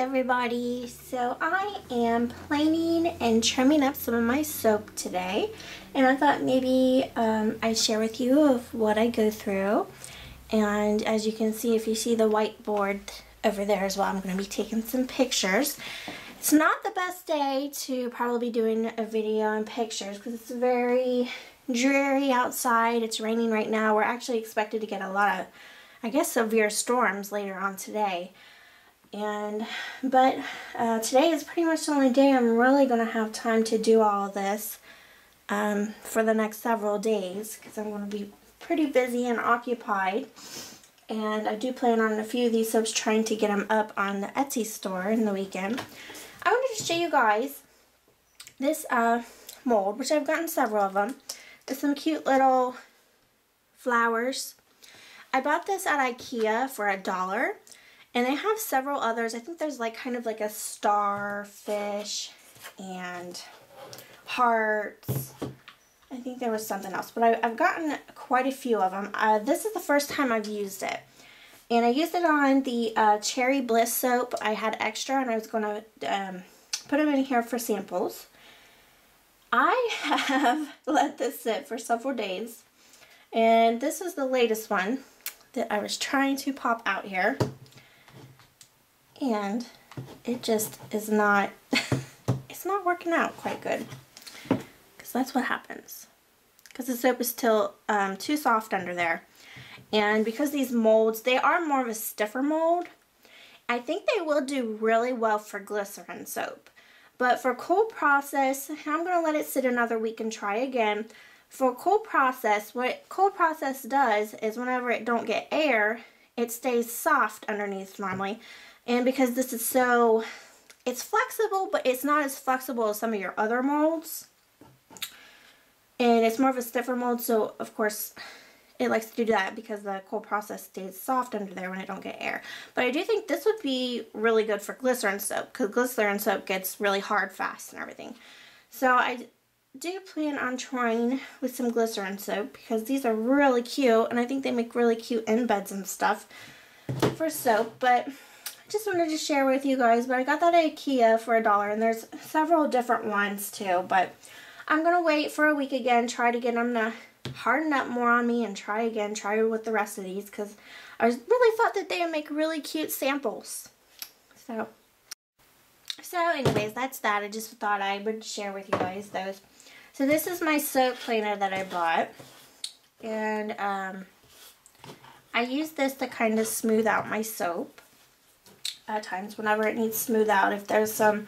everybody. So I am planing and trimming up some of my soap today, and I thought maybe I'd share with you of what I go through. And as you can see, if you see the whiteboard over there as well, I'm going to be taking some pictures. It's not the best day to probably be doing a video and pictures because it's very dreary outside. It's raining right now. We're actually expected to get a lot of, I guess, severe storms later on today. But today is pretty much the only day I'm really going to have time to do all of this for the next several days, because I'm going to be pretty busy and occupied. And I do plan on a few of these soaps trying to get them up on the Etsy store in the weekend. I wanted to show you guys this mold, which I've gotten several of them. There's some cute little flowers. I bought this at IKEA for $1. And they have several others. I think there's like kind of like a starfish and hearts. I think there was something else, but I've gotten quite a few of them. This is the first time I've used it. And I used it on the Cherry Bliss soap. I had extra and I was going to put them in here for samples. I have let this sit for several days. And this is the latest one that I was trying to pop out here. And it just is not, it's not working out quite good. Because that's what happens. Because the soap is still too soft under there. And because these molds, they are more of a stiffer mold, I think they will do really well for glycerin soap. But for cold process, I'm going to let it sit another week and try again. For cold process, what cold process does is whenever it don't get air, it stays soft underneath normally. And because this is so, it's flexible, but it's not as flexible as some of your other molds. And it's more of a stiffer mold, so of course it likes to do that because the cold process stays soft under there when it don't get air. But I do think this would be really good for glycerin soap, because glycerin soap gets really hard fast and everything. So I do plan on trying with some glycerin soap because these are really cute, and I think they make really cute embeds and stuff for soap. But just wanted to share with you guys, but I got that at IKEA for $1, and there's several different ones too, but I'm going to wait for a week again, try to get them to harden up more on me, and try with the rest of these, because I really thought that they would make really cute samples. So anyways, that's that. I just thought I would share with you guys those. So this is my soap planer that I bought, and I use this to kind of smooth out my soap at times whenever it needs smooth out if there's some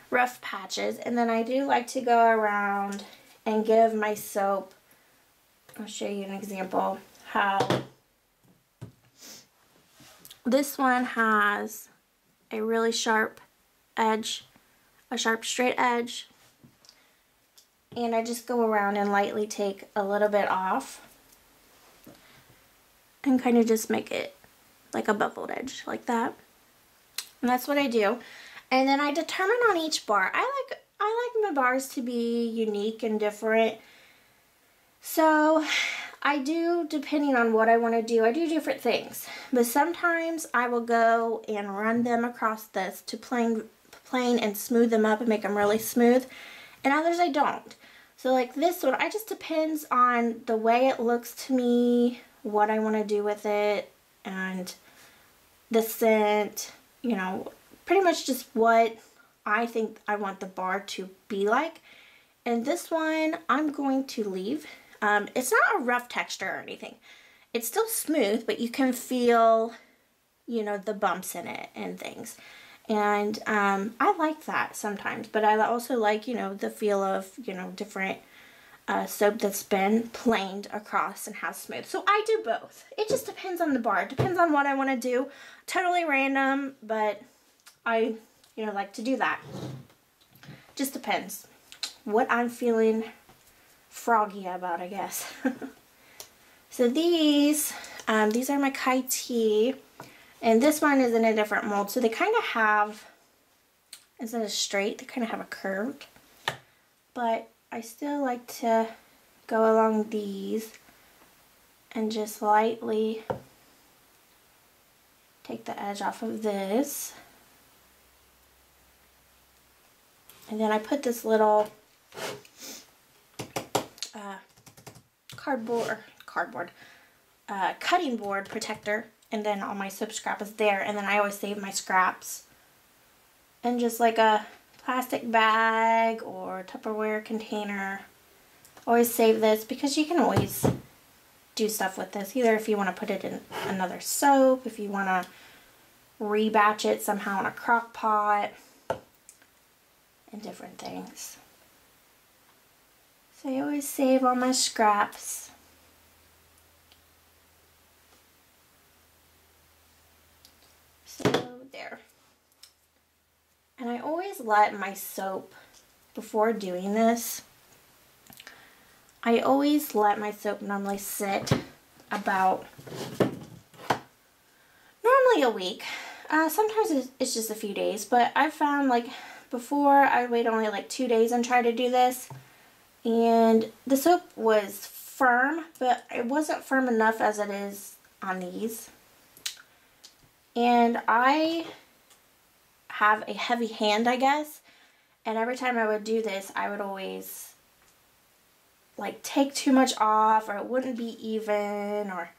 rough patches. And then I do like to go around and give my soap, I'll show you an example how this one has a really sharp edge, a sharp straight edge, and I just go around and lightly take a little bit off and kind of just make it like a beveled edge like that. And that's what I do. And then I determine on each bar. I like my bars to be unique and different. So I do, depending on what I want to do, I do different things. But sometimes I will go and run them across this to plane and smooth them up and make them really smooth. And others I don't. So like this one, it just depends on the way it looks to me, what I want to do with it, and the scent. You know, pretty much just what I think I want the bar to be like. And this one I'm going to leave. It's not a rough texture or anything. It's still smooth, but you can feel, you know, the bumps in it and things. And I like that sometimes, but I also like, you know, the feel of, you know, different soap that's been planed across and has smooth. So I do both. It just depends on the bar. It depends on what I want to do. Totally random, but I, you know, like to do that. Just depends what I'm feeling froggy about, I guess. So these are my Kai tea, and this one is in a different mold. So they kind of have, instead of straight, they kind of have a curve, but I still like to go along these and just lightly take the edge off of this And then I put this little cutting board protector, and then all my soap scrap is there. And then I always save my scraps in just like a plastic bag or Tupperware container. Always save this because you can always do stuff with this. Either if you want to put it in another soap, if you want to rebatch it somehow in a crock pot, and different things. So I always save all my scraps. So there. And I always let my soap, before doing this, I always let my soap normally sit about, normally a week. Sometimes it's just a few days, but I've found like before I would wait only like 2 days and try to do this, and the soap was firm, but it wasn't firm enough as it is on these. And I have a heavy hand, I guess, and every time I would do this, I would always like take too much off, or it wouldn't be even, or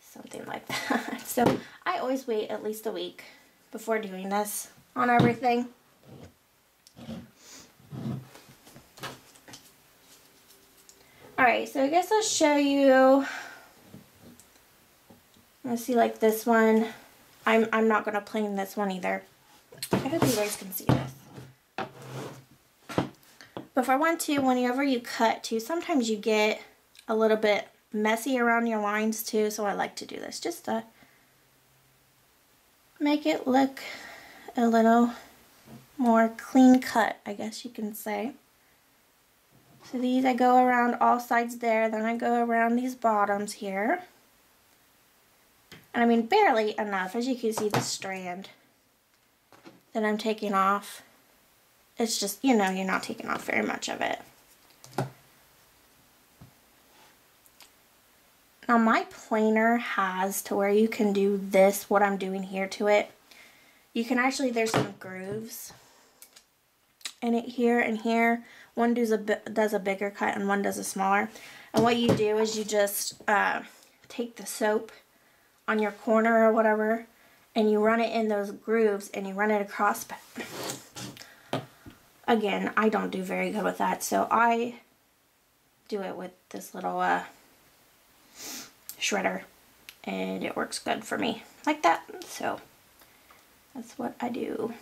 something like that. So I always wait at least a week before doing this on everything. Alright, so I guess I'll show you. Let's see, like this one. I'm not going to plane this one either. I hope you guys can see this. But if I want to, whenever you cut too, sometimes you get a little bit messy around your lines too, so I like to do this just to make it look a little more clean cut, I guess you can say. So these, I go around all sides there, then I go around these bottoms here. And I mean barely enough, as you can see the strand that I'm taking off. It's just, you know, you're not taking off very much of it. Now my planer has to where you can do this, what I'm doing here to it. You can actually, there's some grooves in it here and here. One does a bigger cut and one does a smaller. And what you do is you just take the soap on your corner or whatever, and you run it in those grooves and you run it across. Again, I don't do very good with that, so I do it with this little shredder, and it works good for me like that. So that's what I do.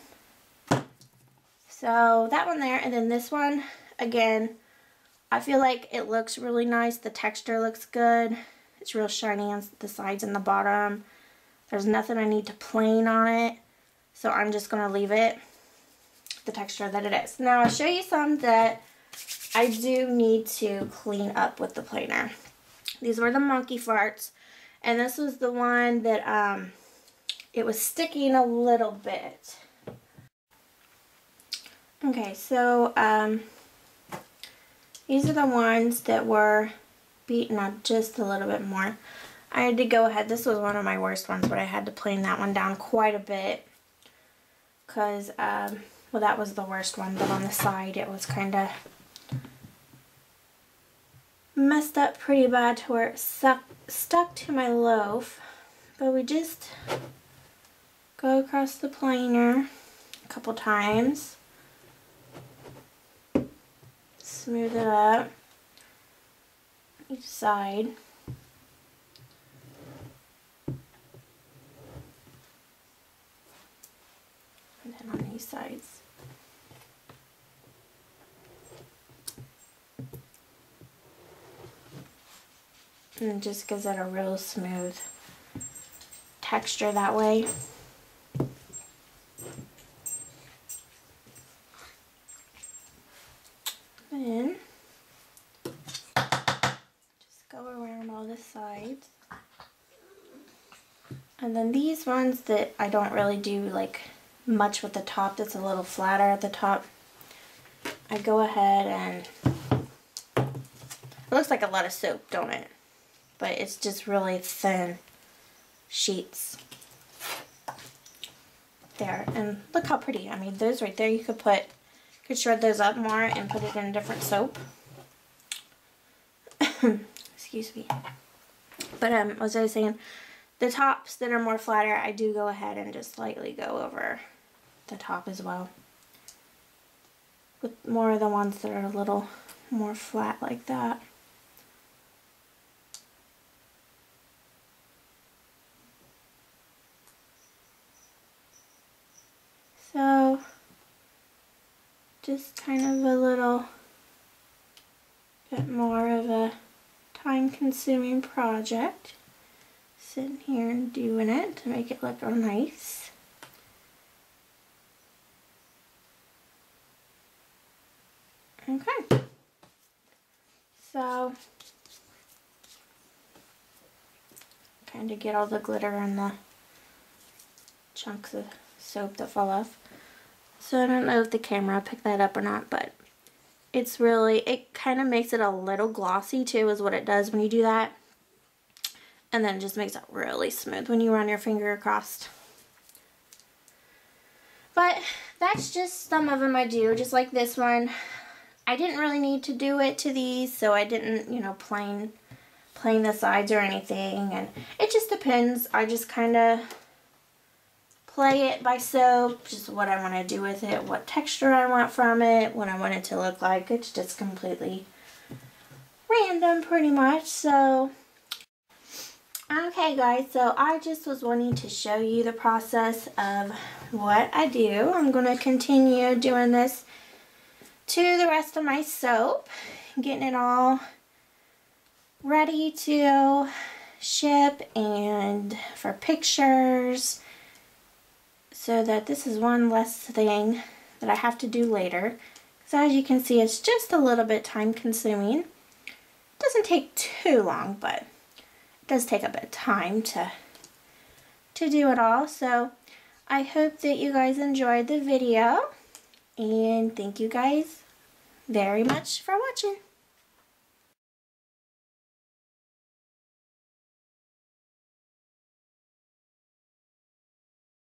So that one there, and then this one, again, I feel like it looks really nice. The texture looks good. It's real shiny on the sides and the bottom. There's nothing I need to plane on it, so I'm just going to leave it the texture that it is. Now I'll show you some that I do need to clean up with the planer. These were the monkey farts, and this was the one that it was sticking a little bit. Okay, so these are the ones that were beaten up just a little bit more. I had to go ahead, this was one of my worst ones, but I had to plane that one down quite a bit because well, that was the worst one, but on the side it was kind of messed up pretty bad to where it stuck to my loaf. But we just go across the planer a couple times, smooth it up each side. And then on these sides. And it just gives it a real smooth texture that way. Then just go around all the sides. And then these ones that I don't really do like much with the top, that's a little flatter at the top, I go ahead and it looks like a lot of soap, don't it? But it's just really thin sheets there. And look how pretty. I mean, those right there, you could could shred those up more and put it in a different soap. Excuse me. But what was I saying? The tops that are more flatter, I do go ahead and just lightly go over the top as well. With more of the ones that are a little more flat like that. So, just kind of a little bit more of a time-consuming project. Sitting here and doing it to make it look real nice. Okay. So, kind of get all the glitter and the chunks of soap that fall off. So I don't know if the camera picked that up or not, but it's really, it kind of makes it a little glossy too, is what it does when you do that. And then it just makes it really smooth when you run your finger across. But that's just some of them I do, just like this one. I didn't really need to do it to these, so I didn't, you know, plane the sides or anything. And it just depends. I just kind of play it by soap, just what I want to do with it, what texture I want from it, what I want it to look like. It's just completely random pretty much. So okay guys, so I just was wanting to show you the process of what I do. I'm going to continue doing this to the rest of my soap, getting it all ready to ship and for pictures, so that this is one less thing that I have to do later. So as you can see, it's just a little bit time consuming. It doesn't take too long, but it does take a bit of time to do it all. So I hope that you guys enjoyed the video, and thank you guys very much for watching.